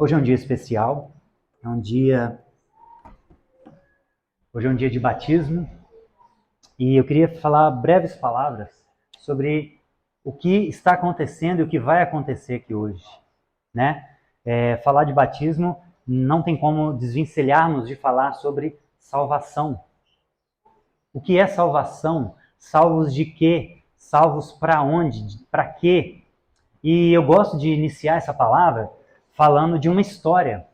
Hoje é um dia especial, é um dia, hoje é um dia de batismo e eu queria falar breves palavras sobre o que está acontecendo e o que vai acontecer aqui hoje, né? Falar de batismo não tem como desvencilharmos de falar sobre salvação. O que é salvação? Salvos de quê? Salvos para onde? Para quê? E eu gosto de iniciar essa palavra falando de uma história.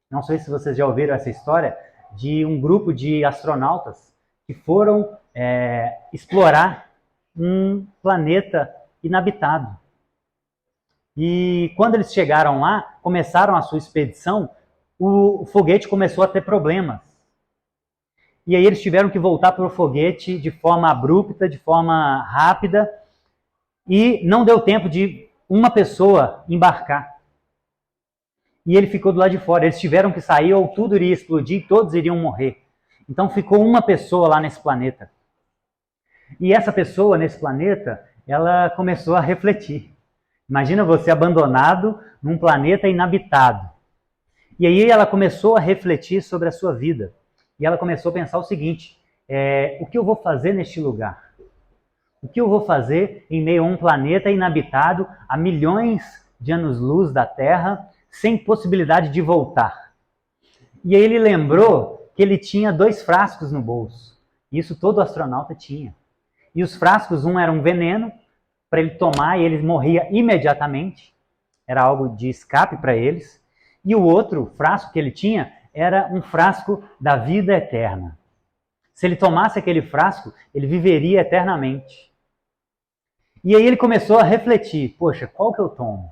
Não sei se vocês já ouviram essa história de um grupo de astronautas que foram explorar um planeta inabitado. E quando eles chegaram lá, começaram a sua expedição, o foguete começou a ter problemas. E aí eles tiveram que voltar para o foguete de forma abrupta, de forma rápida, e não deu tempo de uma pessoa embarcar. E ele ficou do lado de fora. Eles tiveram que sair ou tudo iria explodir e todos iriam morrer. Então ficou uma pessoa lá nesse planeta. E essa pessoa nesse planeta, ela começou a refletir. Imagina você abandonado num planeta inabitado. E aí ela começou a refletir sobre a sua vida. E ela começou a pensar o seguinte: o que eu vou fazer neste lugar? O que eu vou fazer em meio a um planeta inabitado, a milhões de anos-luz da Terra, sem possibilidade de voltar? E aí ele lembrou que ele tinha 2 frascos no bolso. Isso todo astronauta tinha. E os frascos, um era um veneno para ele tomar e ele morria imediatamente. Era algo de escape para eles. E o outro frasco que ele tinha era um frasco da vida eterna. Se ele tomasse aquele frasco, ele viveria eternamente. E aí ele começou a refletir: poxa, qual que eu tomo?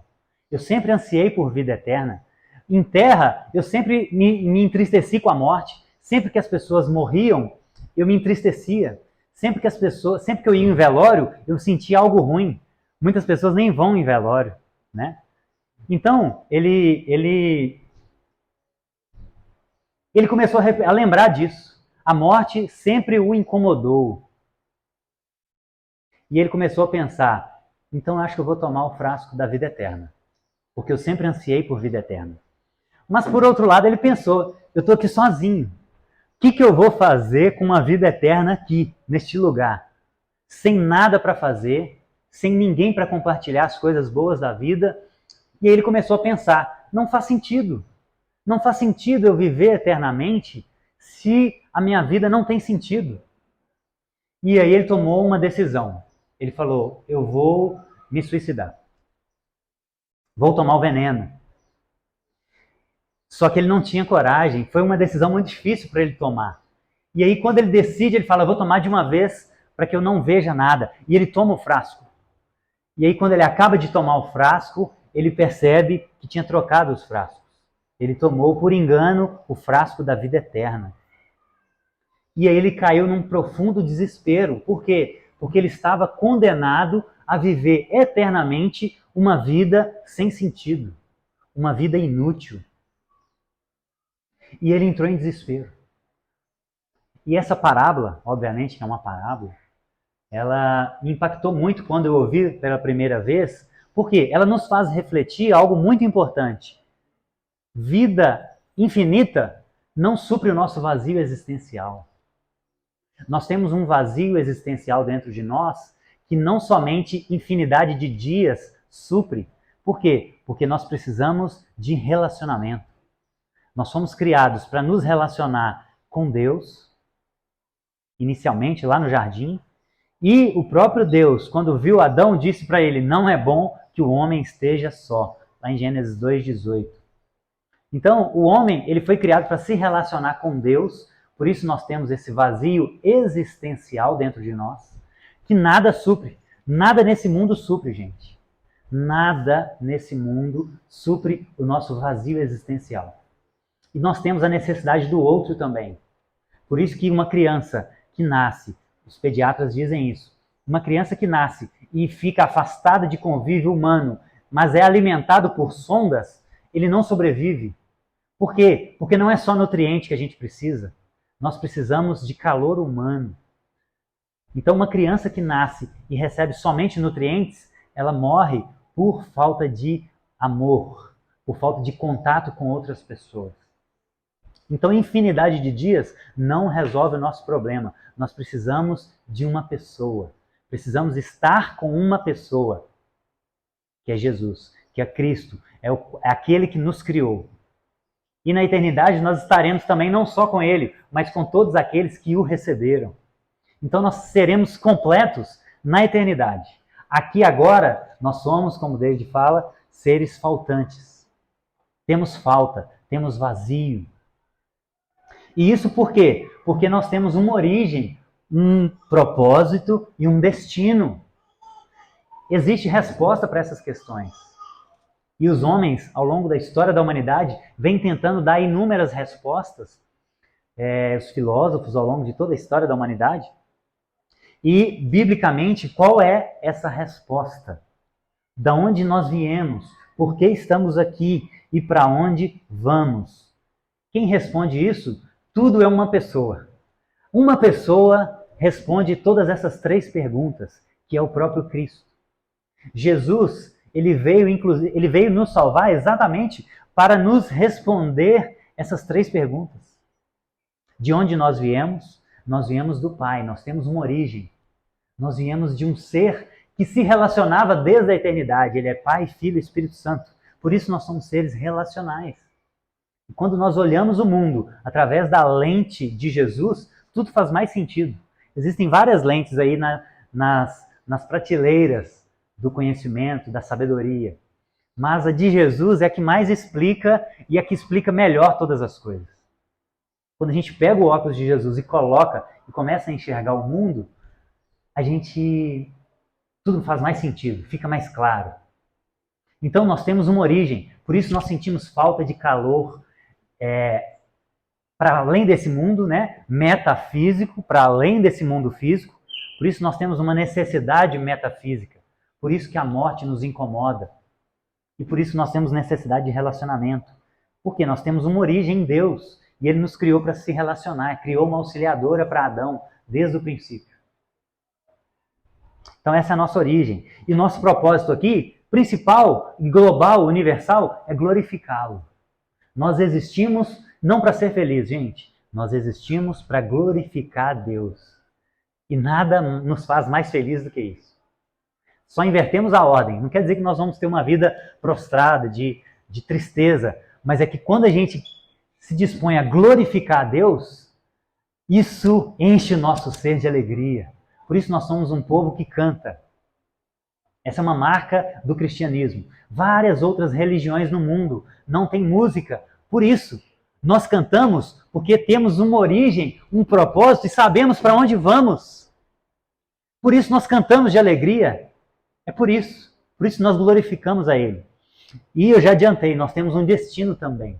Eu sempre ansiei por vida eterna. Em terra, eu sempre me entristeci com a morte. Sempre que as pessoas morriam, eu me entristecia. Sempre que eu ia em velório, eu sentia algo ruim. Muitas pessoas nem vão em velório, né? Então, ele começou a lembrar disso. A morte sempre o incomodou. E ele começou a pensar: então acho que eu vou tomar o frasco da vida eterna, porque eu sempre ansiei por vida eterna. Mas por outro lado ele pensou: eu estou aqui sozinho. O que eu vou fazer com uma vida eterna aqui, neste lugar? Sem nada para fazer, sem ninguém para compartilhar as coisas boas da vida. E aí ele começou a pensar: não faz sentido. Não faz sentido eu viver eternamente se a minha vida não tem sentido. E aí ele tomou uma decisão. Ele falou: eu vou me suicidar. Vou tomar o veneno. Só que ele não tinha coragem. Foi uma decisão muito difícil para ele tomar. E aí quando ele decide, ele fala: eu vou tomar de uma vez para que eu não veja nada. E ele toma o frasco. E aí quando ele acaba de tomar o frasco, ele percebe que tinha trocado os frascos. Ele tomou por engano o frasco da vida eterna. E aí ele caiu num profundo desespero. Por quê? Porque ele estava condenado a viver eternamente uma vida sem sentido, uma vida inútil. E ele entrou em desespero. E essa parábola, obviamente que é uma parábola, ela me impactou muito quando eu ouvi pela primeira vez, porque ela nos faz refletir algo muito importante. Vida infinita não supre o nosso vazio existencial. Nós temos um vazio existencial dentro de nós que não somente infinidade de dias supre. Por quê? Porque nós precisamos de relacionamento. Nós fomos criados para nos relacionar com Deus, inicialmente lá no jardim, e o próprio Deus, quando viu Adão, disse para ele: não é bom que o homem esteja só, lá em Gênesis 2:18. Então, o homem ele foi criado para se relacionar com Deus, por isso nós temos esse vazio existencial dentro de nós, que nada supre. Nada nesse mundo supre, gente. Nada nesse mundo supre o nosso vazio existencial. E nós temos a necessidade do outro também. Por isso que uma criança que nasce, os pediatras dizem isso, uma criança que nasce e fica afastada de convívio humano, mas é alimentado por sondas, ele não sobrevive. Por quê? Porque não é só nutriente que a gente precisa. Nós precisamos de calor humano. Então, uma criança que nasce e recebe somente nutrientes, ela morre por falta de amor, por falta de contato com outras pessoas. Então, infinidade de dias não resolve o nosso problema. Nós precisamos de uma pessoa. Precisamos estar com uma pessoa, que é Jesus, que é Cristo, é aquele que nos criou. E na eternidade nós estaremos também não só com Ele, mas com todos aqueles que o receberam. Então nós seremos completos na eternidade. Aqui agora nós somos, como David fala, seres faltantes. Temos falta, temos vazio. E isso por quê? Porque nós temos uma origem, um propósito e um destino. Existe resposta para essas questões. E os homens, ao longo da história da humanidade, vêm tentando dar inúmeras respostas, os filósofos, ao longo de toda a história da humanidade. E, biblicamente, qual é essa resposta? Da onde nós viemos? Por que estamos aqui? E para onde vamos? Quem responde isso? Tudo é uma pessoa. Uma pessoa responde todas essas três perguntas, que é o próprio Cristo. Jesus, ele veio nos salvar exatamente para nos responder essas três perguntas. De onde nós viemos? Nós viemos do Pai, nós temos uma origem. Nós viemos de um ser que se relacionava desde a eternidade. Ele é Pai, Filho e Espírito Santo. Por isso nós somos seres relacionais. E quando nós olhamos o mundo através da lente de Jesus, tudo faz mais sentido. Existem várias lentes aí nas prateleiras do conhecimento, da sabedoria. Mas a de Jesus é a que mais explica e a que explica melhor todas as coisas. Quando a gente pega o óculos de Jesus e coloca e começa a enxergar o mundo, tudo faz mais sentido, fica mais claro. Então nós temos uma origem, por isso nós sentimos falta de calor para além desse mundo, né, metafísico, para além desse mundo físico. Por isso nós temos uma necessidade metafísica. Por isso que a morte nos incomoda. E por isso nós temos necessidade de relacionamento. Porque nós temos uma origem em Deus. E Ele nos criou para se relacionar. Criou uma auxiliadora para Adão, desde o princípio. Então essa é a nossa origem. E nosso propósito aqui, principal, global, universal, é glorificá-lo. Nós existimos não para ser felizes, gente. Nós existimos para glorificar a Deus. E nada nos faz mais felizes do que isso. Só invertemos a ordem. Não quer dizer que nós vamos ter uma vida prostrada, de tristeza. Mas é que quando a gente se dispõe a glorificar a Deus, isso enche o nosso ser de alegria. Por isso nós somos um povo que canta. Essa é uma marca do cristianismo. Várias outras religiões no mundo não têm música. Por isso, nós cantamos porque temos uma origem, um propósito e sabemos para onde vamos. Por isso nós cantamos de alegria. É por isso nós glorificamos a Ele. E eu já adiantei, nós temos um destino também.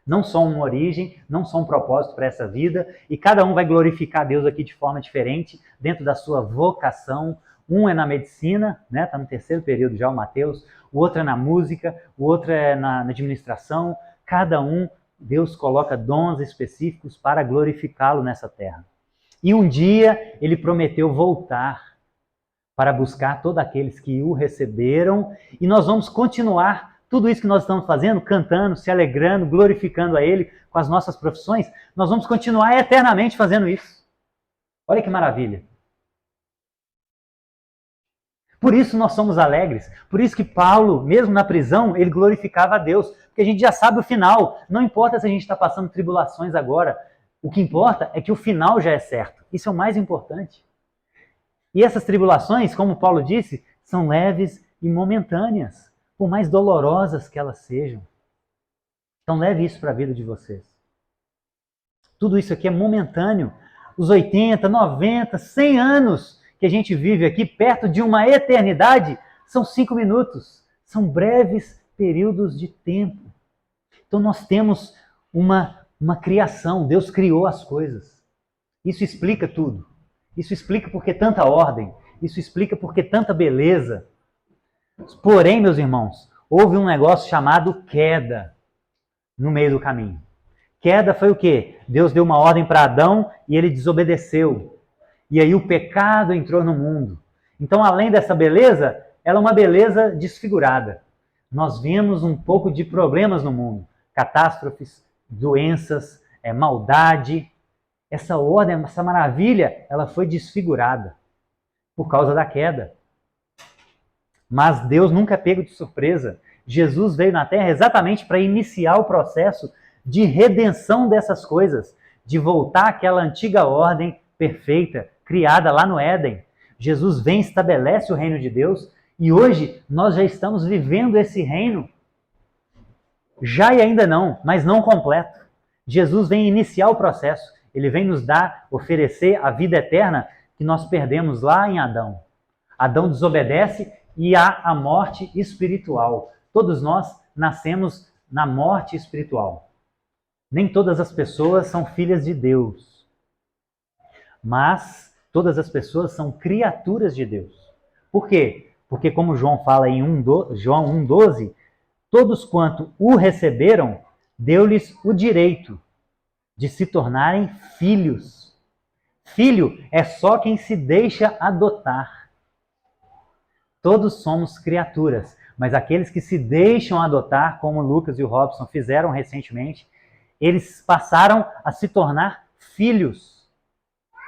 Não só uma origem, não só um propósito para essa vida, e cada um vai glorificar a Deus aqui de forma diferente, dentro da sua vocação. Um é na medicina, né? Está no terceiro período já, o Mateus. O outro é na música, o outro é na administração. Cada um, Deus coloca dons específicos para glorificá-lo nessa terra. E um dia Ele prometeu voltar para buscar todos aqueles que o receberam, e nós vamos continuar tudo isso que nós estamos fazendo, cantando, se alegrando, glorificando a Ele com as nossas profissões, nós vamos continuar eternamente fazendo isso. Olha que maravilha. Por isso nós somos alegres, por isso que Paulo, mesmo na prisão, ele glorificava a Deus, porque a gente já sabe o final, não importa se a gente está passando tribulações agora, o que importa é que o final já é certo, isso é o mais importante. E essas tribulações, como Paulo disse, são leves e momentâneas, por mais dolorosas que elas sejam. Então leve isso para a vida de vocês. Tudo isso aqui é momentâneo. Os 80, 90, 100 anos que a gente vive aqui, perto de uma eternidade, são 5 minutos. São breves períodos de tempo. Então nós temos uma criação. Deus criou as coisas. Isso explica tudo. Isso explica por que tanta ordem. Isso explica por que tanta beleza. Porém, meus irmãos, houve um negócio chamado queda no meio do caminho. Queda foi o quê? Deus deu uma ordem para Adão e ele desobedeceu. E aí o pecado entrou no mundo. Então, além dessa beleza, ela é uma beleza desfigurada. nós vemos um pouco de problemas no mundo. Catástrofes, doenças, maldade. Essa ordem, essa maravilha, ela foi desfigurada por causa da queda. Mas Deus nunca é pego de surpresa. Jesus veio na Terra exatamente para iniciar o processo de redenção dessas coisas, de voltar àquela antiga ordem perfeita, criada lá no Éden. Jesus vem e estabelece o reino de Deus, e hoje nós já estamos vivendo esse reino. Já e ainda não, mas não completo. Jesus vem iniciar o processo. Ele vem nos dar, oferecer a vida eterna que nós perdemos lá em Adão. Adão desobedece e há a morte espiritual. Todos nós nascemos na morte espiritual. Nem todas as pessoas são filhas de Deus, mas todas as pessoas são criaturas de Deus. Por quê? Porque como João fala em João 1,12, todos quanto o receberam, deu-lhes o direito de se tornarem filhos. Filho é só quem se deixa adotar. Todos somos criaturas, mas aqueles que se deixam adotar, como o Lucas e o Robson fizeram recentemente, eles passaram a se tornar filhos.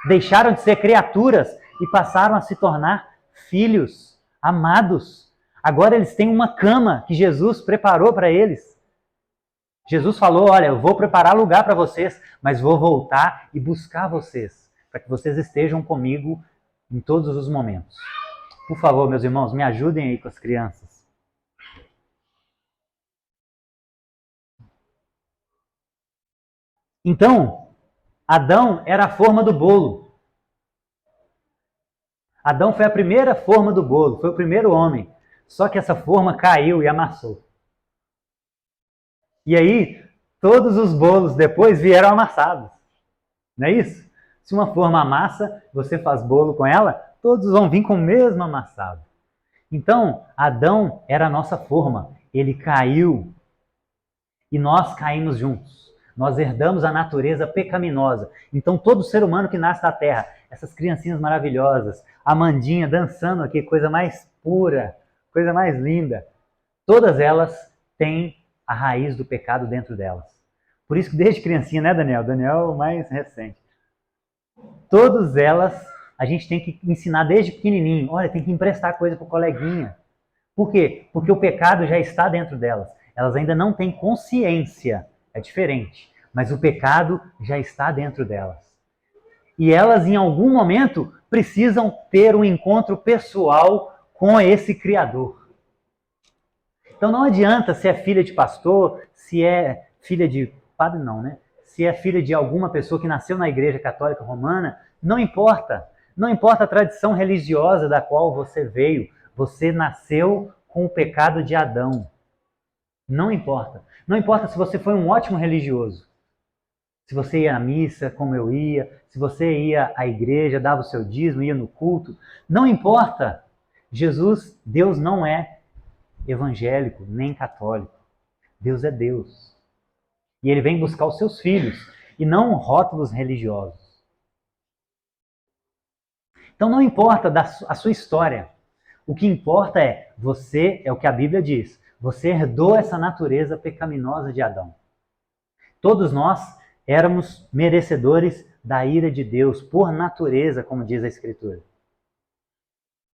Deixaram de ser criaturas e passaram a se tornar filhos, amados. Agora eles têm uma cama que Jesus preparou para eles. Jesus falou, olha, eu vou preparar lugar para vocês, mas vou voltar e buscar vocês, para que vocês estejam comigo em todos os momentos. Por favor, meus irmãos, me ajudem aí com as crianças. Então, Adão era a forma do bolo. Adão foi a primeira forma do bolo, foi o primeiro homem. Só que essa forma caiu e amassou. E aí, todos os bolos depois vieram amassados. Não é isso? Se uma forma amassa, você faz bolo com ela, todos vão vir com o mesmo amassado. Então, Adão era a nossa forma. Ele caiu e nós caímos juntos. Nós herdamos a natureza pecaminosa. Então, todo ser humano que nasce da terra, essas criancinhas maravilhosas, a Amandinha dançando aqui, coisa mais pura, coisa mais linda, todas elas têm a raiz do pecado dentro delas. Por isso que desde criancinha, né, Daniel? Daniel é o mais recente. Todas elas, a gente tem que ensinar desde pequenininho. Olha, tem que emprestar coisa para o coleguinha. Por quê? Porque o pecado já está dentro delas. Elas ainda não têm consciência. É diferente. Mas o pecado já está dentro delas. E elas, em algum momento, precisam ter um encontro pessoal com esse Criador. Então não adianta se é filha de pastor, se é filha de padre não, né? Se é filha de alguma pessoa que nasceu na Igreja Católica Romana, não importa. Não importa a tradição religiosa da qual você veio. Você nasceu com o pecado de Adão. Não importa. Não importa se você foi um ótimo religioso. Se você ia à missa, como eu ia, se você ia à igreja, dava o seu dízimo, ia no culto. Não importa. Jesus, Deus não é evangélico, nem católico. Deus é Deus. E Ele vem buscar os seus filhos, e não rótulos religiosos. Então não importa a sua história. O que importa é, você, é o que a Bíblia diz, você herdou essa natureza pecaminosa de Adão. Todos nós éramos merecedores da ira de Deus, por natureza, como diz a Escritura.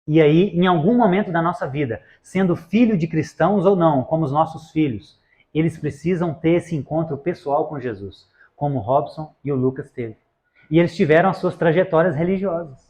E aí, em algum momento da nossa vida, sendo filho de cristãos ou não, como os nossos filhos, eles precisam ter esse encontro pessoal com Jesus, como o Robson e o Lucas teve. E eles tiveram as suas trajetórias religiosas.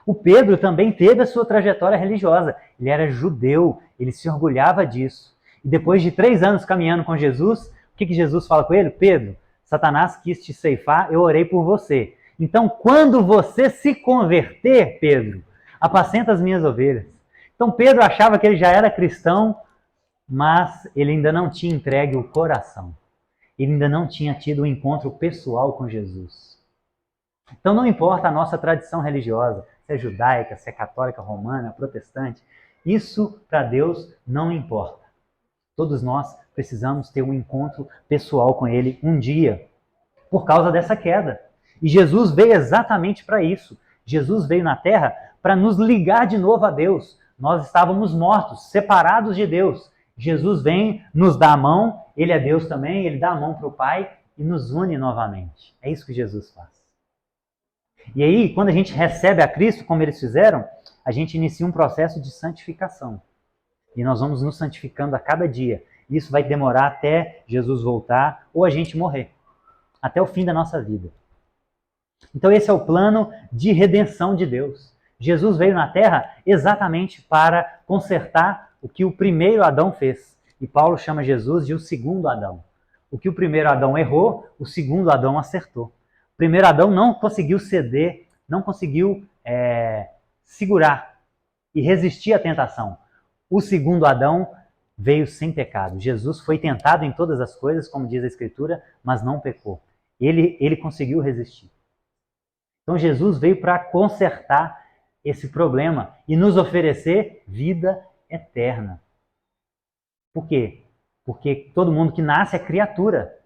O Pedro também teve a sua trajetória religiosa. Ele era judeu, ele se orgulhava disso. E depois de 3 anos caminhando com Jesus, o que Jesus fala com ele? Pedro, Satanás quis te ceifar, eu orei por você. Então, quando você se converter, Pedro, apacenta as minhas ovelhas. Então, Pedro achava que ele já era cristão, mas ele ainda não tinha entregue o coração. Ele ainda não tinha tido um encontro pessoal com Jesus. Então, não importa a nossa tradição religiosa, se é judaica, se é católica, romana, protestante, isso para Deus não importa. Todos nós precisamos ter um encontro pessoal com Ele um dia, por causa dessa queda. E Jesus veio exatamente para isso. Jesus veio na Terra para nos ligar de novo a Deus. Nós estávamos mortos, separados de Deus. Jesus vem, nos dá a mão, ele é Deus também, ele dá a mão para o Pai e nos une novamente. É isso que Jesus faz. E aí, quando a gente recebe a Cristo, como eles fizeram, a gente inicia um processo de santificação. E nós vamos nos santificando a cada dia. Isso vai demorar até Jesus voltar ou a gente morrer. Até o fim da nossa vida. Então esse é o plano de redenção de Deus. Jesus veio na Terra exatamente para consertar o que o primeiro Adão fez. E Paulo chama Jesus de o segundo Adão. O que o primeiro Adão errou, o segundo Adão acertou. O primeiro Adão não conseguiu ceder, não conseguiu segurar e resistir à tentação. O segundo Adão veio sem pecado. Jesus foi tentado em todas as coisas, como diz a Escritura, mas não pecou. Ele conseguiu resistir. Então Jesus veio para consertar esse problema e nos oferecer vida eterna. Por quê? Porque todo mundo que nasce é criatura.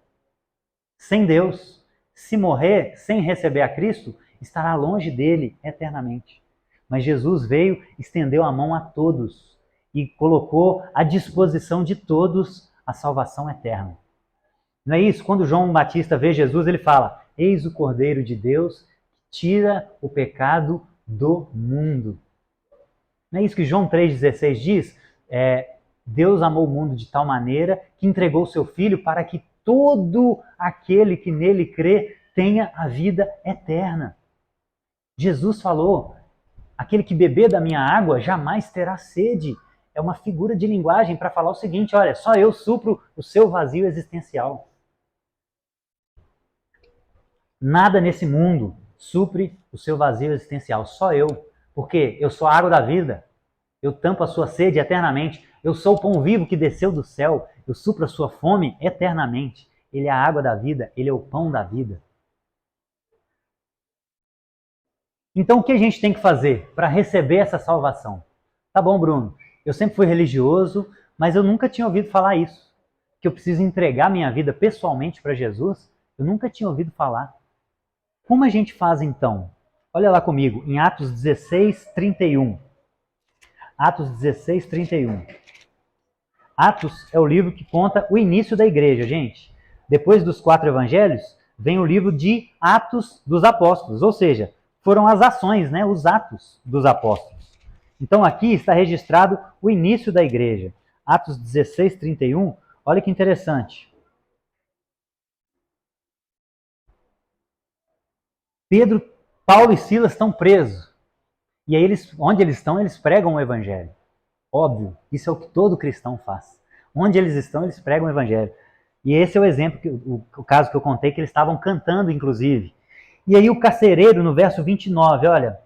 Sem Deus, se morrer sem receber a Cristo, estará longe dele eternamente. Mas Jesus veio, estendeu a mão a todos e colocou à disposição de todos a salvação eterna. Não é isso? Quando João Batista vê Jesus, ele fala: eis o Cordeiro de Deus que tira o pecado do mundo. Não é isso que João 3,16 diz? Deus amou o mundo de tal maneira que entregou o seu Filho para que todo aquele que nele crê tenha a vida eterna. Jesus falou: aquele que beber da minha água jamais terá sede. É uma figura de linguagem para falar o seguinte: olha, só eu supro o seu vazio existencial. Nada nesse mundo supre o seu vazio existencial, só eu. Porque eu sou a água da vida, eu tampo a sua sede eternamente, eu sou o pão vivo que desceu do céu, eu supro a sua fome eternamente. Ele é a água da vida, ele é o pão da vida. Então o que a gente tem que fazer para receber essa salvação? Tá bom, Bruno, eu sempre fui religioso, mas eu nunca tinha ouvido falar isso. Que eu preciso entregar minha vida pessoalmente para Jesus, eu nunca tinha ouvido falar. Como a gente faz então? Olha lá comigo, em Atos 16, 31. Atos 16, 31. Atos é o livro que conta o início da igreja, gente. Depois dos 4 evangelhos, vem o livro de Atos dos Apóstolos, ou seja, foram as ações, né, os atos dos apóstolos. Então aqui está registrado o início da igreja. Atos 16, 31, olha que interessante. Pedro, Paulo e Silas estão presos. E aí, onde eles estão, eles pregam o evangelho. Óbvio, isso é o que todo cristão faz. Onde eles estão, eles pregam o evangelho. E esse é o exemplo, o caso que eu contei, que eles estavam cantando, inclusive. E aí o carcereiro, no verso 29, olha,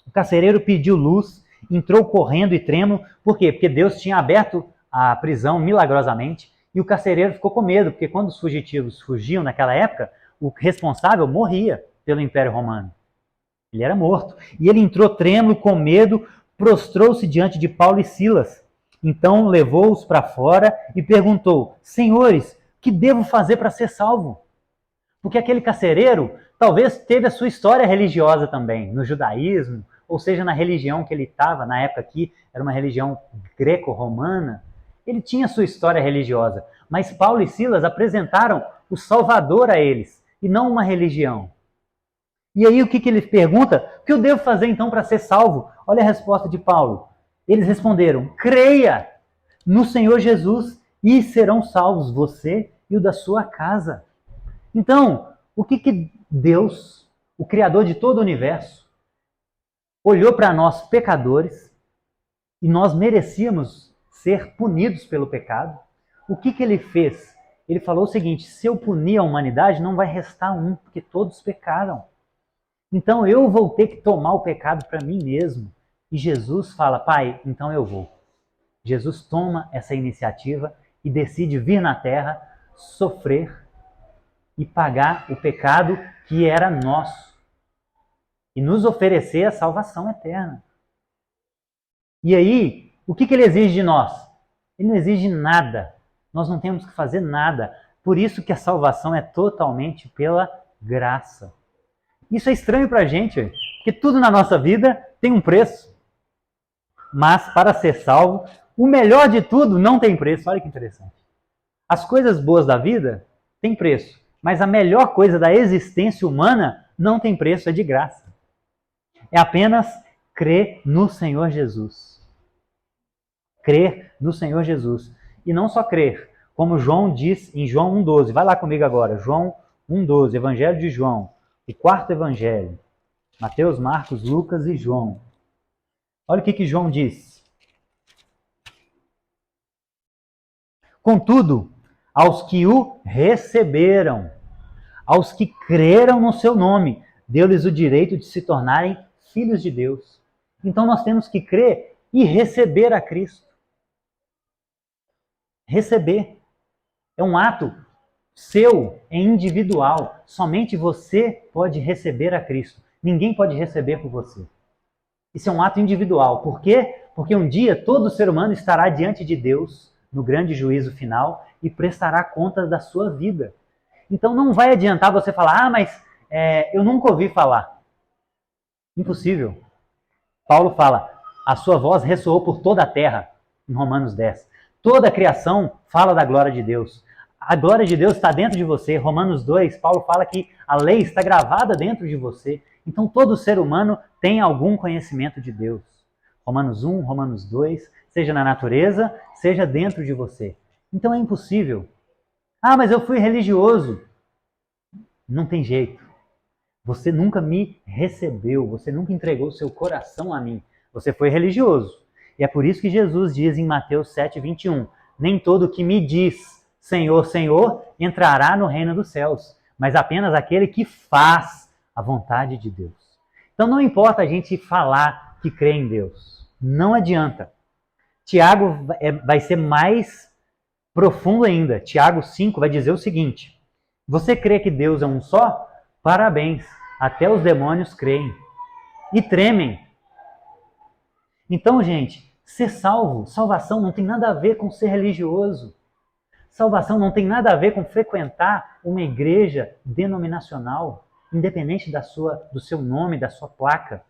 o carcereiro pediu luz, entrou correndo e trêmulo. Por quê? Porque Deus tinha aberto a prisão milagrosamente e o carcereiro ficou com medo, porque quando os fugitivos fugiam naquela época, o responsável morria pelo Império Romano. Ele era morto. E ele entrou trêmulo, com medo, prostrou-se diante de Paulo e Silas. Então levou-os para fora e perguntou: senhores, que devo fazer para ser salvo? Porque aquele carcereiro talvez teve a sua história religiosa também, no judaísmo, ou seja, na religião que ele estava, na época aqui, era uma religião greco-romana. Ele tinha a sua história religiosa, mas Paulo e Silas apresentaram o Salvador a eles, e não uma religião. E aí o que ele pergunta? O que eu devo fazer então para ser salvo? Olha a resposta de Paulo. Eles responderam: creia no Senhor Jesus e serão salvos você e o da sua casa. Então, o que Deus, o Criador de todo o universo, olhou para nós pecadores e nós merecíamos ser punidos pelo pecado? O que ele fez? Ele falou o seguinte: se eu punir a humanidade, não vai restar um, porque todos pecaram. Então eu vou ter que tomar o pecado para mim mesmo. E Jesus fala: Pai, então eu vou. Jesus toma essa iniciativa e decide vir na terra, sofrer e pagar o pecado que era nosso. E nos oferecer a salvação eterna. E aí, o que ele exige de nós? Ele não exige nada. Nós não temos que fazer nada. Por isso que a salvação é totalmente pela graça. Isso é estranho para a gente, porque tudo na nossa vida tem um preço. Mas para ser salvo, O melhor de tudo não tem preço. Olha que interessante. As coisas boas da vida têm preço, mas a melhor coisa da existência humana não tem preço, é de graça. É apenas crer no Senhor Jesus. Crer no Senhor Jesus. E não só crer, como João diz em João 1,12. Vai lá comigo agora, João 1,12, Evangelho de João, o quarto evangelho. Mateus, Marcos, Lucas e João. Olha o que João diz. Contudo, aos que o receberam, aos que creram no seu nome, deu-lhes o direito de se tornarem filhos de Deus. Então nós temos que crer e receber a Cristo. Receber. É um ato seu, é individual. Somente você pode receber a Cristo. Ninguém pode receber por você. Isso é um ato individual. Por quê? Porque um dia todo ser humano estará diante de Deus no grande juízo final e prestará contas da sua vida. Então não vai adiantar você falar, mas eu nunca ouvi falar. Impossível. Paulo fala, a sua voz ressoou por toda a terra, em Romanos 10. Toda a criação fala da glória de Deus. A glória de Deus está dentro de você. Romanos 2, Paulo fala que a lei está gravada dentro de você. Então todo ser humano tem algum conhecimento de Deus. Romanos 1, Romanos 2, seja na natureza, seja dentro de você. Então é impossível. Ah, mas eu fui religioso. Não tem jeito. Você nunca me recebeu, você nunca entregou seu coração a mim. Você foi religioso. E é por isso que Jesus diz em Mateus 7:21, nem todo que me diz Senhor, Senhor, entrará no reino dos céus, mas apenas aquele que faz a vontade de Deus. Então não importa a gente falar que crê em Deus. Não adianta. Tiago vai ser mais profundo ainda. Tiago 5 vai dizer o seguinte, você crê que Deus é um só? Parabéns, até os demônios creem e tremem. Então, gente, ser salvo, salvação não tem nada a ver com ser religioso. Salvação não tem nada a ver com frequentar uma igreja denominacional, independente do seu nome, da sua placa.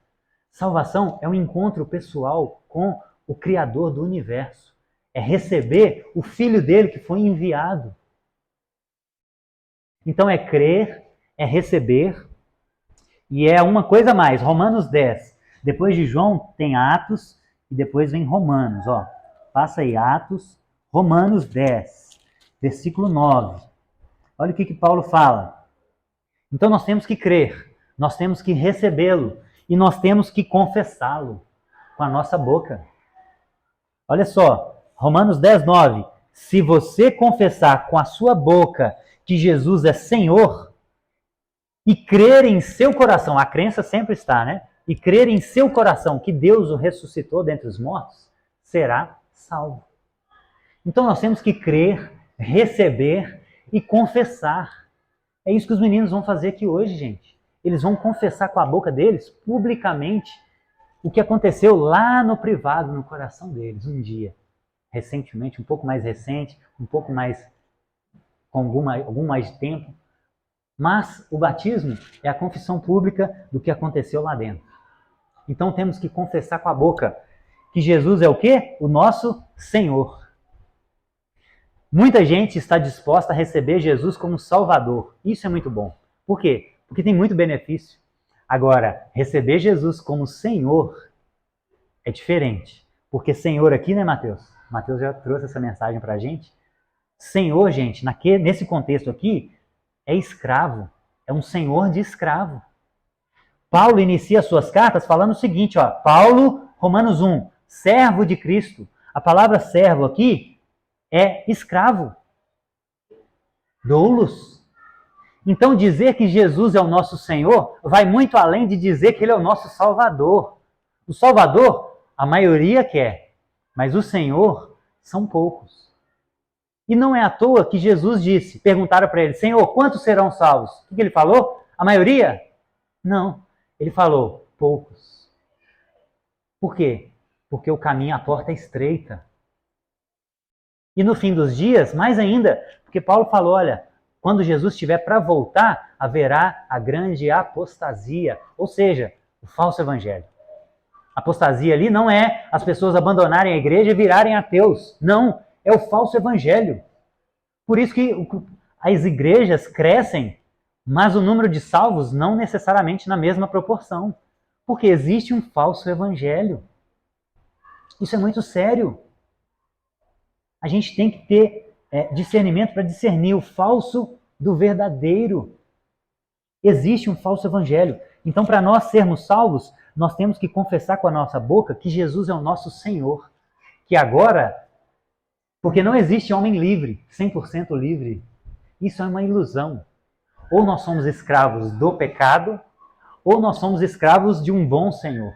Salvação é um encontro pessoal com o Criador do universo. É receber o Filho dele que foi enviado. Então é crer, é receber, e é uma coisa a mais. Romanos 10. Depois de João tem Atos e depois vem Romanos. Ó. Passa aí Atos, Romanos 10, versículo 9. Olha o que Paulo fala. Então nós temos que crer, nós temos que recebê-lo e nós temos que confessá-lo com a nossa boca. Olha só, Romanos 10, 9. Se você confessar com a sua boca que Jesus é Senhor e crer em seu coração, a crença sempre está, né? E crer em seu coração que Deus o ressuscitou dentre os mortos, será salvo. Então nós temos que crer, receber e confessar. É isso que os meninos vão fazer aqui hoje, gente. Eles vão confessar com a boca deles, publicamente, o que aconteceu lá no privado, no coração deles, um dia. Recentemente, um pouco mais recente, um pouco mais, com algum mais de tempo. Mas o batismo é a confissão pública do que aconteceu lá dentro. Então temos que confessar com a boca que Jesus é o quê? O nosso Senhor. Muita gente está disposta a receber Jesus como Salvador. Isso é muito bom. Por quê? Porque tem muito benefício. Agora, receber Jesus como Senhor é diferente. Porque Senhor aqui, né, Mateus? Mateus já trouxe essa mensagem para a gente. Senhor, gente, nesse contexto aqui, é escravo. É um senhor de escravo. Paulo inicia suas cartas falando o seguinte, ó. Paulo, Romanos 1, servo de Cristo. A palavra servo aqui é escravo. Doulos. Então dizer que Jesus é o nosso Senhor vai muito além de dizer que Ele é o nosso Salvador. O Salvador, a maioria quer, mas o Senhor são poucos. E não é à toa que Jesus disse, perguntaram para ele, Senhor, quantos serão salvos? O que ele falou? A maioria? Não. Ele falou, poucos. Por quê? Porque o caminho, a porta é estreita. E no fim dos dias, mais ainda, porque Paulo falou, olha, quando Jesus estiver para voltar, haverá a grande apostasia, ou seja, o falso evangelho. Apostasia ali não é as pessoas abandonarem a igreja e virarem ateus. Não, é o falso evangelho. Por isso que as igrejas crescem, mas o número de salvos não necessariamente na mesma proporção. Porque existe um falso evangelho. Isso é muito sério. A gente tem que ter discernimento para discernir o falso do verdadeiro. Existe um falso evangelho. Então, para nós sermos salvos, nós temos que confessar com a nossa boca que Jesus é o nosso Senhor. Que agora, porque não existe homem livre, 100% livre. Isso é uma ilusão. Ou nós somos escravos do pecado, ou nós somos escravos de um bom Senhor.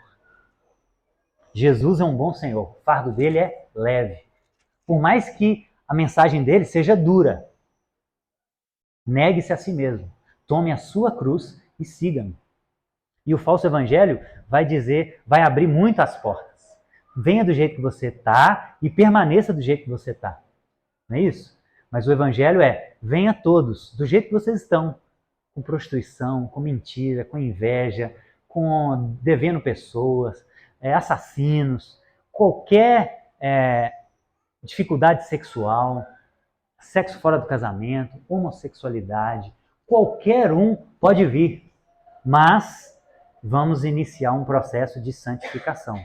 Jesus é um bom Senhor. O fardo dele é leve. Por mais que a mensagem dele seja dura, negue-se a si mesmo. Tome a sua cruz e siga-me. E o falso evangelho vai dizer, vai abrir muito as portas. Venha do jeito que você está e permaneça do jeito que você está. Não é isso? Mas o evangelho é, venha todos, do jeito que vocês estão. Com prostituição, com mentira, com inveja, com devendo pessoas, assassinos, qualquer dificuldade sexual, sexo fora do casamento, homossexualidade, qualquer um pode vir. Mas vamos iniciar um processo de santificação.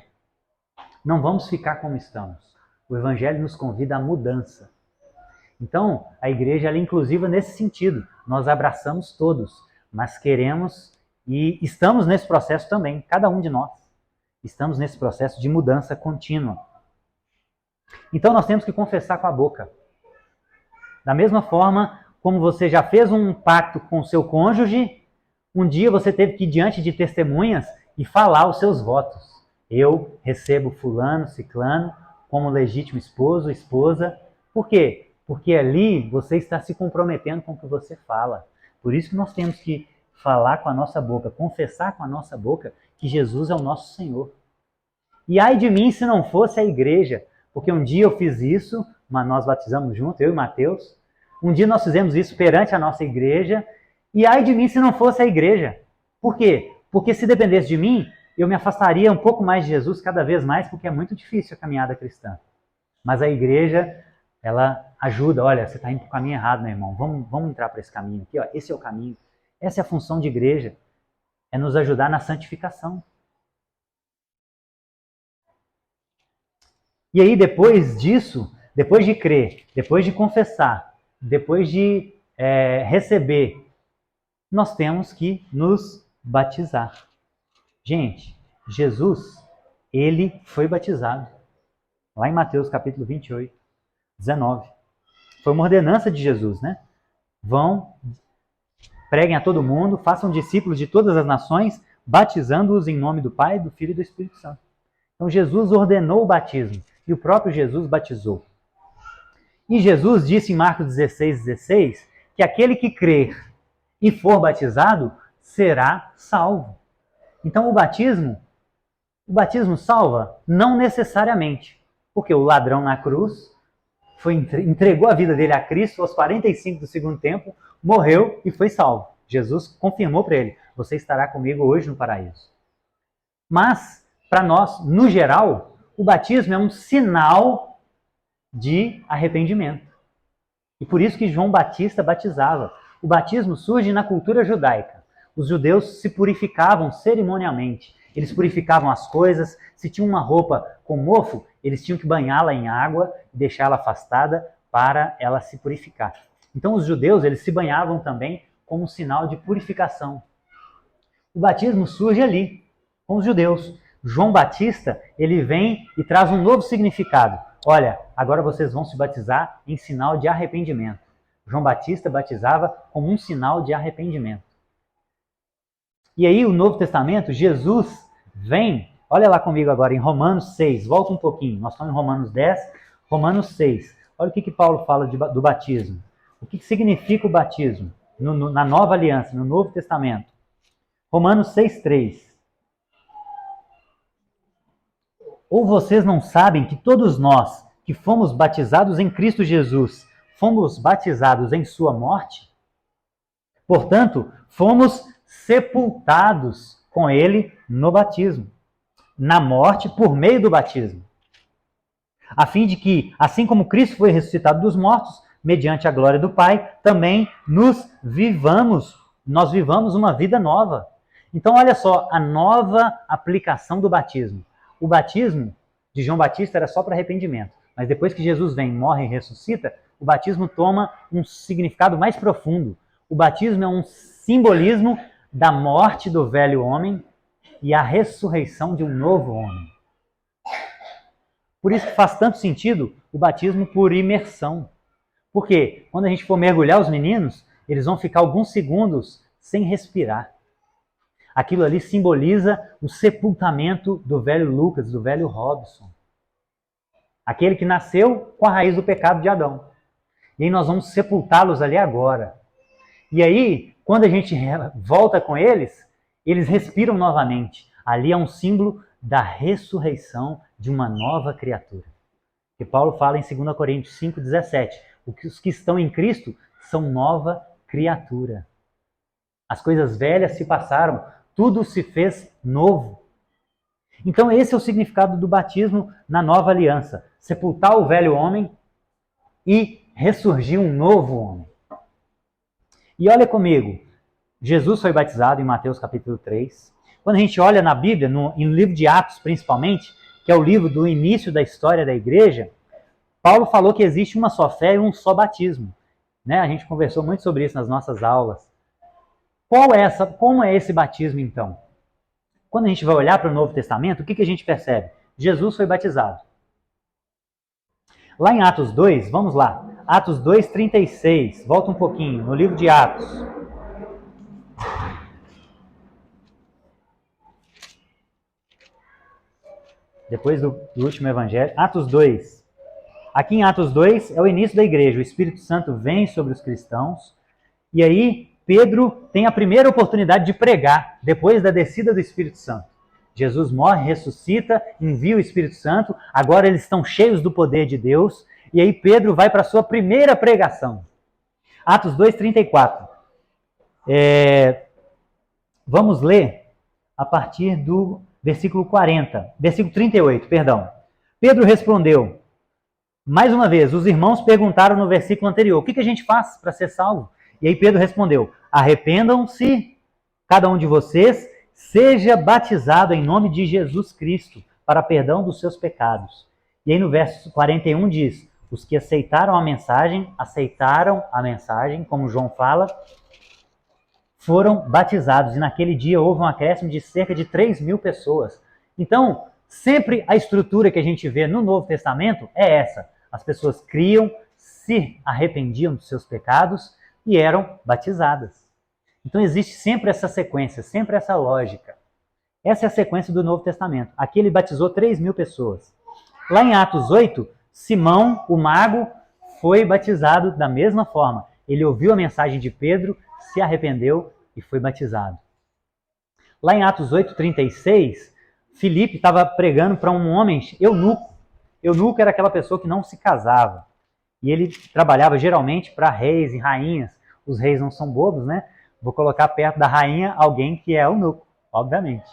Não vamos ficar como estamos. O Evangelho nos convida à mudança. Então, a igreja é inclusiva nesse sentido. Nós abraçamos todos, mas queremos e estamos nesse processo também, cada um de nós. Estamos nesse processo de mudança contínua. Então, nós temos que confessar com a boca. Da mesma forma como você já fez um pacto com o seu cônjuge, um dia você teve que ir diante de testemunhas e falar os seus votos. Eu recebo fulano, ciclano, como legítimo esposo, esposa. Por quê? Porque ali você está se comprometendo com o que você fala. Por isso que nós temos que falar com a nossa boca, confessar com a nossa boca que Jesus é o nosso Senhor. E ai de mim se não fosse a igreja, porque um dia eu fiz isso, mas nós batizamos junto, eu e Mateus. Um dia nós fizemos isso perante a nossa igreja, e ai de mim se não fosse a igreja. Por quê? Porque se dependesse de mim, eu me afastaria um pouco mais de Jesus cada vez mais, porque é muito difícil a caminhada cristã. Mas a igreja, ela ajuda. Olha, você está indo para o caminho errado, meu irmão. Vamos entrar para esse caminho aqui. Ó. Esse é o caminho. Essa é a função de igreja. É nos ajudar na santificação. E aí, depois disso, depois de crer, depois de confessar, depois de receber, nós temos que nos batizar. Gente, Jesus, ele foi batizado. Lá em Mateus capítulo 28, 19. Foi uma ordenança de Jesus, né? Vão, preguem a todo mundo, façam discípulos de todas as nações, batizando-os em nome do Pai, do Filho e do Espírito Santo. Então Jesus ordenou o batismo e o próprio Jesus batizou. E Jesus disse em Marcos 16:16 que aquele que crer e for batizado será salvo. Então o batismo salva? Não necessariamente, porque o ladrão na cruz entregou a vida dele a Cristo aos 45 do segundo tempo, morreu e foi salvo. Jesus confirmou para ele, você estará comigo hoje no paraíso. Mas, para nós, no geral, o batismo é um sinal de arrependimento. E por isso que João Batista batizava. O batismo surge na cultura judaica. Os judeus se purificavam cerimonialmente. Eles purificavam as coisas. Se tinha uma roupa com mofo, eles tinham que banhá-la em água e deixá-la afastada para ela se purificar. Então os judeus, eles se banhavam também como um sinal de purificação. O batismo surge ali, com os judeus. João Batista, ele vem e traz um novo significado. Olha, agora vocês vão se batizar em sinal de arrependimento. João Batista batizava como um sinal de arrependimento. E aí o Novo Testamento, Jesus vem, olha lá comigo agora em Romanos 6, volta um pouquinho, nós estamos em Romanos 10, Romanos 6. Olha o que Paulo fala do batismo. O que significa o batismo na nova aliança, no Novo Testamento. Romanos 6:3. Ou vocês não sabem que todos nós que fomos batizados em Cristo Jesus, fomos batizados em sua morte? Portanto, fomos sepultados com ele no batismo, na morte por meio do batismo, a fim de que, assim como Cristo foi ressuscitado dos mortos, mediante a glória do Pai, também nós vivamos uma vida nova. Então, olha só, a nova aplicação do batismo. O batismo de João Batista era só para arrependimento, mas depois que Jesus vem, morre e ressuscita, o batismo toma um significado mais profundo. O batismo é um simbolismo da morte do velho homem e a ressurreição de um novo homem. Por isso que faz tanto sentido o batismo por imersão. Porque quando a gente for mergulhar os meninos, eles vão ficar alguns segundos sem respirar. Aquilo ali simboliza o sepultamento do velho Lucas, do velho Robson. Aquele que nasceu com a raiz do pecado de Adão. E aí nós vamos sepultá-los ali agora. E aí, quando a gente volta com eles, eles respiram novamente. Ali é um símbolo da ressurreição de uma nova criatura. Que Paulo fala em 2 Coríntios 5,17. Os que estão em Cristo são nova criatura. As coisas velhas se passaram, tudo se fez novo. Então esse é o significado do batismo na nova aliança. Sepultar o velho homem e ressurgir um novo homem. E olha comigo, Jesus foi batizado em Mateus capítulo 3. Quando a gente olha na Bíblia, no livro de Atos principalmente, que é o livro do início da história da igreja, Paulo falou que existe uma só fé e um só batismo. Né? A gente conversou muito sobre isso nas nossas aulas. Como é esse batismo então? Quando a gente vai olhar para o Novo Testamento, o que a gente percebe? Jesus foi batizado. Lá em Atos 2, vamos lá. Atos 2:36. Volta um pouquinho, no livro de Atos. Depois do último evangelho. Atos 2. Aqui em Atos 2 é o início da igreja. O Espírito Santo vem sobre os cristãos. E aí Pedro tem a primeira oportunidade de pregar, depois da descida do Espírito Santo. Jesus morre, ressuscita, envia o Espírito Santo, agora eles estão cheios do poder de Deus, e aí Pedro vai para a sua primeira pregação. Atos 2:34. Vamos ler a partir do versículo 38, perdão. Pedro respondeu, mais uma vez, os irmãos perguntaram no versículo anterior, o que a gente faz para ser salvo? E aí Pedro respondeu, arrependam-se, cada um de vocês, seja batizado em nome de Jesus Cristo, para perdão dos seus pecados. E aí no verso 41 diz, os que aceitaram a mensagem, como João fala, foram batizados. E naquele dia houve um acréscimo de cerca de 3.000 pessoas. Então, sempre a estrutura que a gente vê no Novo Testamento é essa. As pessoas criam, se arrependiam dos seus pecados e eram batizadas. Então existe sempre essa sequência, sempre essa lógica. Essa é a sequência do Novo Testamento. Aqui ele batizou 3.000 pessoas. Lá em Atos 8, Simão, o mago, foi batizado da mesma forma. Ele ouviu a mensagem de Pedro, se arrependeu e foi batizado. Lá em Atos 8:36, Filipe estava pregando para um homem eunuco. Eunuco era aquela pessoa que não se casava. E ele trabalhava geralmente para reis e rainhas. Os reis não são bobos, né? Vou colocar perto da rainha alguém que é eunuco, obviamente.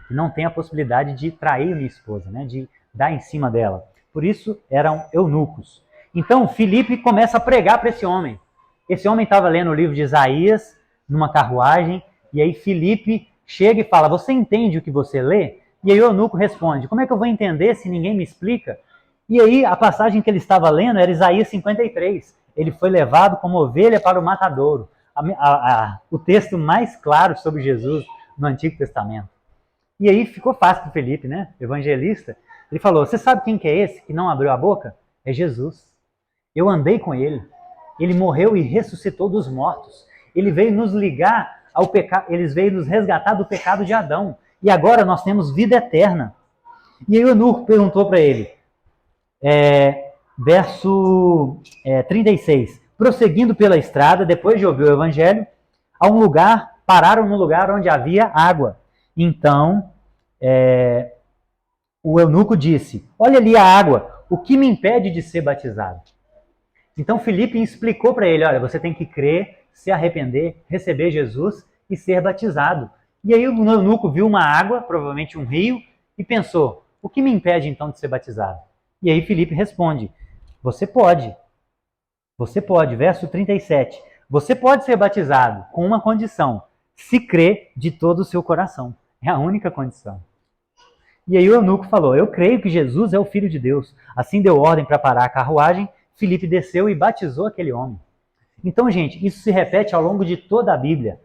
E não tem a possibilidade de trair minha esposa, né? De dar em cima dela. Por isso eram eunucos. Então Filipe começa a pregar para esse homem. Esse homem estava lendo o livro de Isaías, numa carruagem, e aí Filipe chega e fala, você entende o que você lê? E aí o eunuco responde, como é que eu vou entender se ninguém me explica? E aí a passagem que ele estava lendo era Isaías 53. Ele foi levado como ovelha para o matadouro. O texto mais claro sobre Jesus no Antigo Testamento. E aí ficou fácil para Filipe, né? Evangelista. Ele falou, você sabe quem que é esse que não abriu a boca? É Jesus. Eu andei com ele. Ele morreu e ressuscitou dos mortos. Ele veio nos ligar ao pecado, ele veio nos resgatar do pecado de Adão. E agora nós temos vida eterna. E aí o eunuco perguntou para ele, verso 36. Prosseguindo pela estrada, depois de ouvir o evangelho, pararam num lugar onde havia água. Então, o eunuco disse, olha ali a água, o que me impede de ser batizado? Então Filipe explicou para ele, olha, você tem que crer, se arrepender, receber Jesus e ser batizado. E aí o eunuco viu uma água, provavelmente um rio, e pensou: o que me impede então de ser batizado? E aí Filipe responde: você pode. Você pode. Verso 37. Você pode ser batizado com uma condição: se crê de todo o seu coração. É a única condição. E aí o eunuco falou: eu creio que Jesus é o Filho de Deus. Assim deu ordem para parar a carruagem. Filipe desceu e batizou aquele homem. Então, gente, isso se repete ao longo de toda a Bíblia.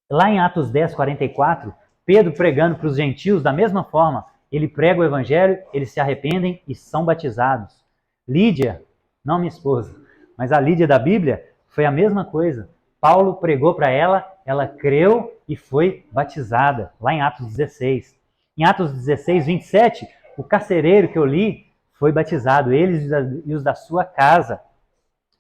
Lá em Atos 10, 44, Pedro pregando para os gentios da mesma forma. Ele prega o evangelho, eles se arrependem e são batizados. Lídia, não minha esposa, mas a Lídia da Bíblia, foi a mesma coisa. Paulo pregou para ela, ela creu e foi batizada, lá em Atos 16. Em Atos 16, 27, o carcereiro que eu li foi batizado, eles e os da sua casa.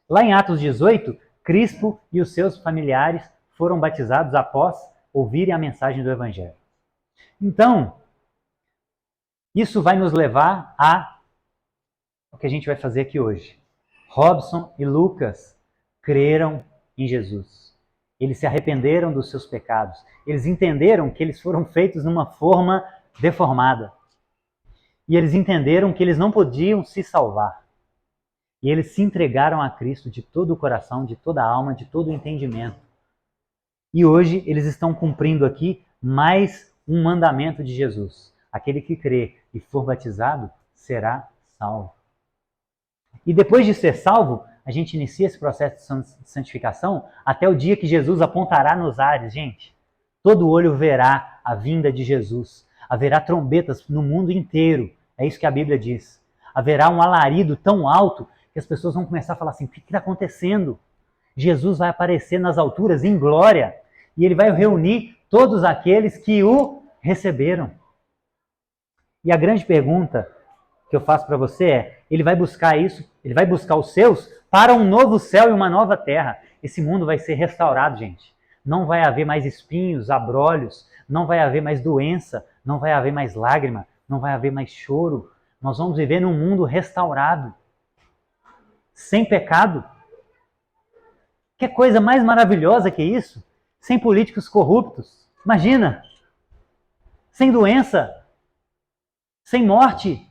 Lá em Atos 18, Crispo e os seus familiares foram batizados após ouvirem a mensagem do Evangelho. Então, isso vai nos levar a o que a gente vai fazer aqui hoje. Robson e Lucas creram em Jesus. Eles se arrependeram dos seus pecados. Eles entenderam que eles foram feitos numa forma deformada. E eles entenderam que eles não podiam se salvar. E eles se entregaram a Cristo de todo o coração, de toda a alma, de todo o entendimento. E hoje eles estão cumprindo aqui mais um mandamento de Jesus. Aquele que crê e for batizado será salvo. E depois de ser salvo, a gente inicia esse processo de santificação até o dia que Jesus apontará nos ares, gente. Todo olho verá a vinda de Jesus. Haverá trombetas no mundo inteiro. É isso que a Bíblia diz. Haverá um alarido tão alto que as pessoas vão começar a falar assim: o que está acontecendo? Jesus vai aparecer nas alturas em glória e ele vai reunir todos aqueles que o receberam. E a grande pergunta que eu faço para você é: ele vai buscar isso, ele vai buscar os seus para um novo céu e uma nova terra. Esse mundo vai ser restaurado, gente. Não vai haver mais espinhos, abrolhos, não vai haver mais doença, não vai haver mais lágrima, não vai haver mais choro. Nós vamos viver num mundo restaurado, sem pecado. Que coisa mais maravilhosa que isso? Sem políticos corruptos. Imagina! Sem doença, sem morte.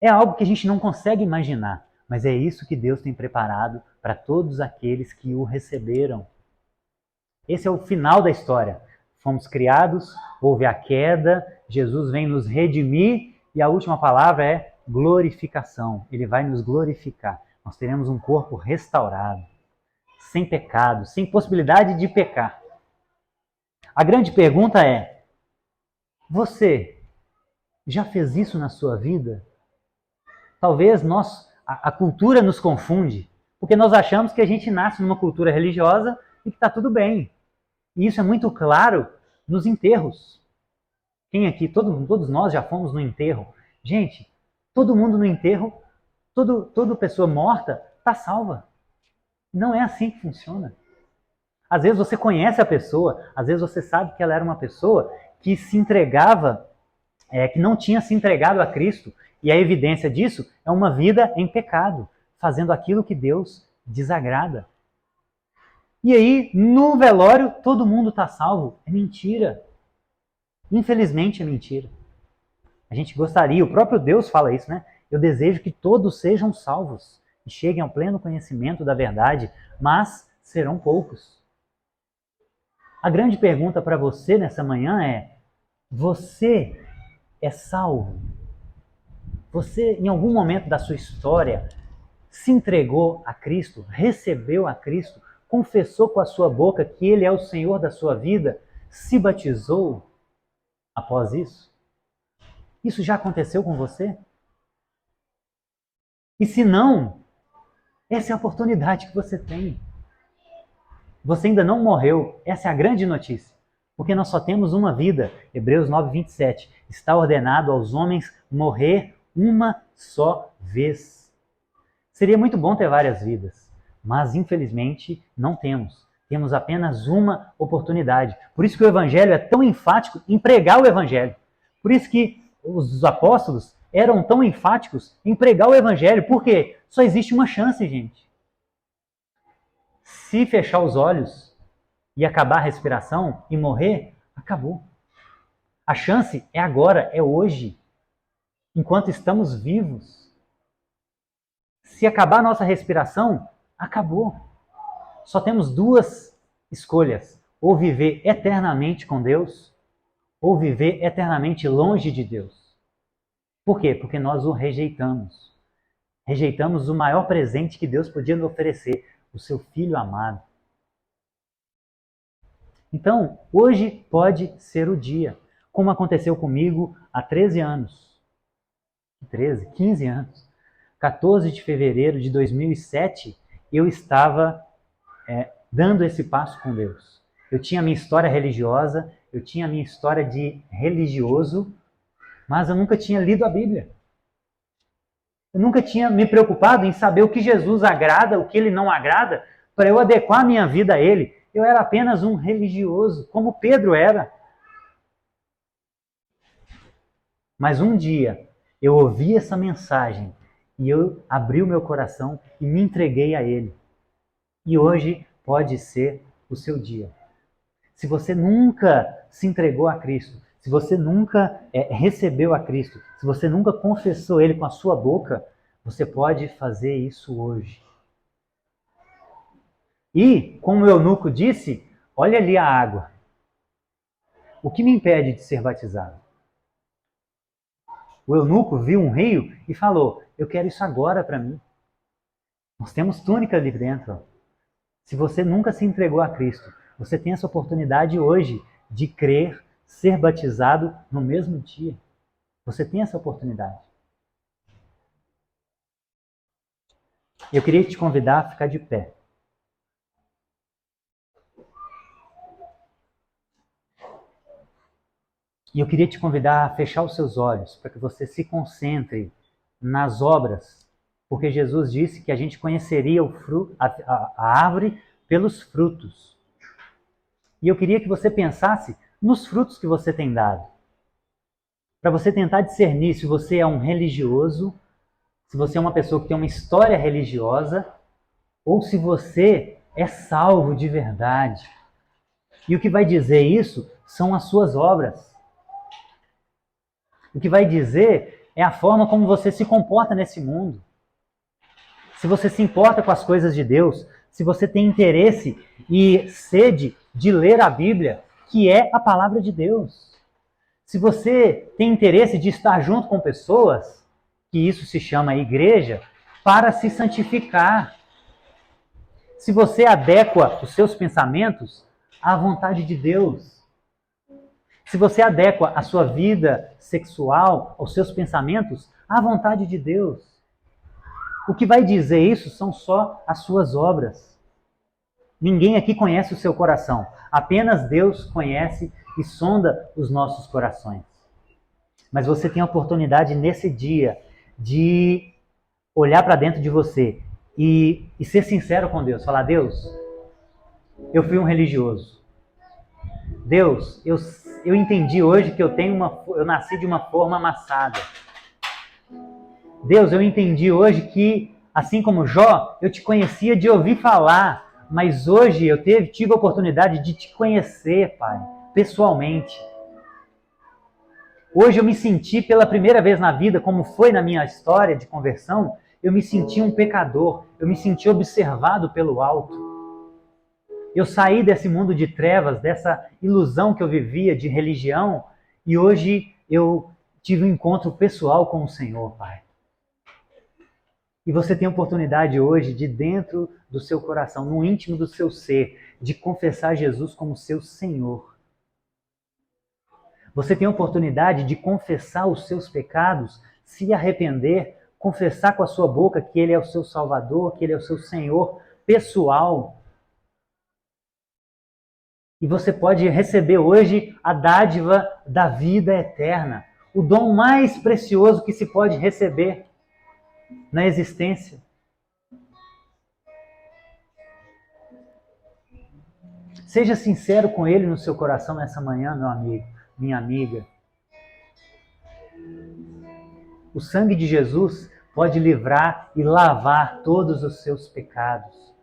É algo que a gente não consegue imaginar, mas é isso que Deus tem preparado para todos aqueles que o receberam. Esse é o final da história. Fomos criados, houve a queda, Jesus vem nos redimir e a última palavra é glorificação. Ele vai nos glorificar. Nós teremos um corpo restaurado, sem pecado, sem possibilidade de pecar. A grande pergunta é: você já fez isso na sua vida? Talvez a cultura nos confunde, porque nós achamos que a gente nasce numa cultura religiosa e que está tudo bem. E isso é muito claro nos enterros. Quem aqui, todos nós já fomos no enterro. Gente, todo mundo no enterro, toda pessoa morta está salva. Não é assim que funciona. Às vezes você conhece a pessoa, às vezes você sabe que ela era uma pessoa que se entregava, que não tinha se entregado a Cristo. E a evidência disso é uma vida em pecado, fazendo aquilo que Deus desagrada. E aí, no velório, todo mundo está salvo. É mentira. Infelizmente é mentira. A gente gostaria, o próprio Deus fala isso, né? Eu desejo que todos sejam salvos e cheguem ao pleno conhecimento da verdade, mas serão poucos. A grande pergunta para você nessa manhã é: você é salvo? Você, em algum momento da sua história, se entregou a Cristo, recebeu a Cristo, confessou com a sua boca que Ele é o Senhor da sua vida, se batizou após isso? Isso já aconteceu com você? E se não, essa é a oportunidade que você tem. Você ainda não morreu, essa é a grande notícia. Porque nós só temos uma vida. Hebreus 9, 27. Está ordenado aos homens morrer uma só vez. Seria muito bom ter várias vidas, mas infelizmente não temos. Temos apenas uma oportunidade. Por isso que o Evangelho é tão enfático em pregar o Evangelho. Por isso que os apóstolos eram tão enfáticos em pregar o Evangelho. Por quê? Só existe uma chance, gente. Se fechar os olhos e acabar a respiração e morrer, acabou. A chance é agora, é hoje, enquanto estamos vivos. Se acabar a nossa respiração, acabou. Só temos duas escolhas: ou viver eternamente com Deus, ou viver eternamente longe de Deus. Por quê? Porque nós o rejeitamos. Rejeitamos o maior presente que Deus podia nos oferecer, o seu Filho amado. Então, hoje pode ser o dia, como aconteceu comigo há 13 anos. 13, 15 anos. 14 de fevereiro de 2007, eu estava dando esse passo com Deus. Eu tinha a minha história religiosa, eu tinha a minha história de religioso, mas eu nunca tinha lido a Bíblia. Eu nunca tinha me preocupado em saber o que Jesus agrada, o que ele não agrada, para eu adequar a minha vida a ele. Eu era apenas um religioso, como Pedro era. Mas um dia eu ouvi essa mensagem e eu abri o meu coração e me entreguei a ele. E hoje pode ser o seu dia. Se você nunca se entregou a Cristo, se você nunca recebeu a Cristo, se você nunca confessou Ele com a sua boca, você pode fazer isso hoje. E, como o eunuco disse, olha ali a água. O que me impede de ser batizado? O eunuco viu um rio e falou: eu quero isso agora para mim. Nós temos túnica ali dentro. Se você nunca se entregou a Cristo, você tem essa oportunidade hoje de crer, ser batizado no mesmo dia. Você tem essa oportunidade. Eu queria te convidar a ficar de pé. E eu queria te convidar a fechar os seus olhos para que você se concentre nas obras. Porque Jesus disse que a gente conheceria a árvore pelos frutos. E eu queria que você pensasse nos frutos que você tem dado. Para você tentar discernir se você é um religioso, se você é uma pessoa que tem uma história religiosa, ou se você é salvo de verdade. E o que vai dizer isso são as suas obras. O que vai dizer é a forma como você se comporta nesse mundo. Se você se importa com as coisas de Deus, se você tem interesse e sede de ler a Bíblia, que é a palavra de Deus. Se você tem interesse de estar junto com pessoas, que isso se chama igreja, para se santificar. Se você adequa os seus pensamentos à vontade de Deus. Se você adequa a sua vida sexual, aos seus pensamentos, à vontade de Deus. O que vai dizer isso são só as suas obras. Ninguém aqui conhece o seu coração. Apenas Deus conhece e sonda os nossos corações. Mas você tem a oportunidade nesse dia de olhar para dentro de você e ser sincero com Deus. Falar: Deus, eu fui um religioso. Deus, eu entendi hoje que eu nasci de uma forma amassada. Deus, eu entendi hoje que, assim como Jó, eu te conhecia de ouvir falar, mas hoje eu tive a oportunidade de te conhecer, Pai, pessoalmente. Hoje eu me senti pela primeira vez na vida, como foi na minha história de conversão, eu me senti um pecador, eu me senti observado pelo alto. Eu saí desse mundo de trevas, dessa ilusão que eu vivia de religião, e hoje eu tive um encontro pessoal com o Senhor, Pai. E você tem a oportunidade hoje, de dentro do seu coração, no íntimo do seu ser, de confessar Jesus como seu Senhor. Você tem a oportunidade de confessar os seus pecados, se arrepender, confessar com a sua boca que Ele é o seu Salvador, que Ele é o seu Senhor pessoal. E você pode receber hoje a dádiva da vida eterna, o dom mais precioso que se pode receber na existência. Seja sincero com Ele no seu coração nessa manhã, meu amigo, minha amiga. O sangue de Jesus pode livrar e lavar todos os seus pecados.